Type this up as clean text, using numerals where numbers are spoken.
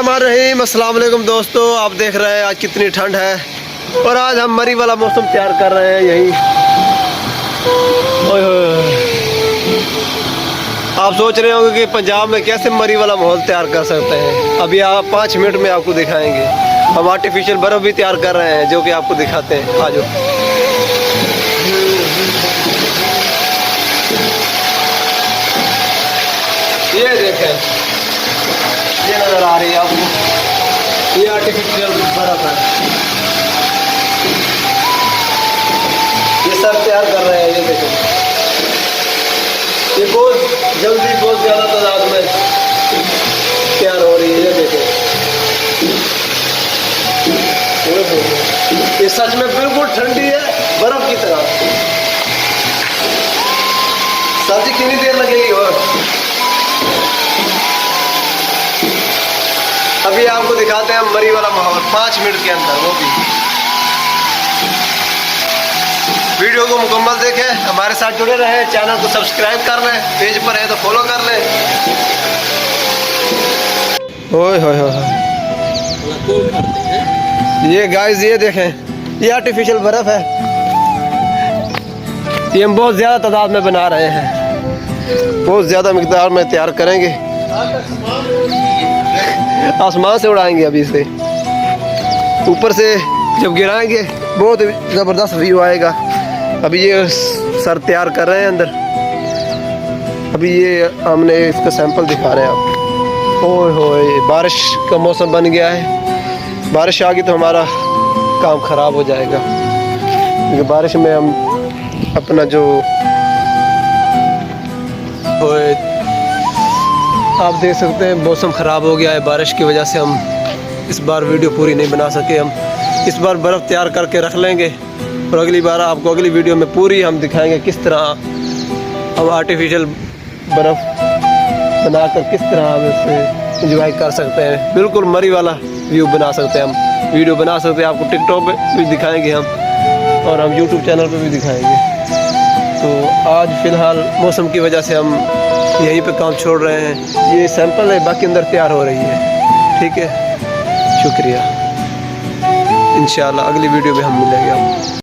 बिस्मिल्लाहिर्रहमानिर्रहीम। अस्सलाम वालेकुम दोस्तों, आप देख रहे हैं आज कितनी ठंड है और आज हम मरी वाला मौसम तैयार कर रहे हैं। यही ओए होए, आप सोच रहे होंगे कि पंजाब में कैसे मरी वाला माहौल तैयार कर सकते हैं। अभी आप 5 मिनट में आपको दिखाएंगे। हम आर्टिफिशियल बर्फ़ भी तैयार कर रहे हैं जो कि आपको दिखाते हैं। आ जाओ। ये देखें, ये नजर आ रही है आपको, ये आर्टिफिशियल बर्फ है। ये सब तैयार कर रहे हैं। ये देखो, ये बहुत जल्दी बहुत ज़्यादा तादाद में तैयार हो रही है। ये देखो, ये सच में बिल्कुल ठंडी है, बर्फ की तरह। सब्जी कितनी देर लगेगी और अभी आपको दिखाते हैं मरी वाला माहौल 5 मिनट के अंदर। वो भी वीडियो को मुकम्मल देखें, हमारे साथ जुड़े रहें, चैनल को सब्सक्राइब कर लें, पेज पर है तो फॉलो कर लें। ओए होए होए, ये गाइस ये देखें, ये आर्टिफिशियल बर्फ है। ये हम बहुत ज़्यादा तादाद में बना रहे हैं, बहुत ज़्यादा मिकदार में तैयार करेंगे। आसमान से उड़ाएंगे अभी इसे, ऊपर से जब गिराएंगे बहुत ज़बरदस्त व्यू आएगा। अभी ये सर तैयार कर रहे हैं अंदर। अभी ये हमने इसका सैंपल दिखा रहे हैं आप। ओए होए, बारिश का मौसम बन गया है। बारिश आ गई तो हमारा काम ख़राब हो जाएगा, क्योंकि बारिश में हम अपना जो आप देख सकते हैं मौसम ख़राब हो गया है। बारिश की वजह से हम इस बार वीडियो पूरी नहीं बना सके। हम इस बार बर्फ़ तैयार करके रख लेंगे और अगली बार आपको अगली वीडियो में पूरी हम दिखाएंगे किस तरह हम आर्टिफिशियल बर्फ़ बनाकर किस तरह हम इससे इंजॉय कर सकते हैं। बिल्कुल मरी वाला व्यू बना सकते हैं, हम वीडियो बना सकते हैं। आपको टिकटॉक पे भी दिखाएँगे हम, और हम यूट्यूब चैनल पर भी दिखाएँगे। तो आज फ़िलहाल मौसम की वजह से हम यहीं पे काम छोड़ रहे हैं। ये सैंपल है, बाकी अंदर तैयार हो रही है। ठीक है, शुक्रिया। इंशाल्लाह अगली वीडियो में हम मिलेंगे आपको।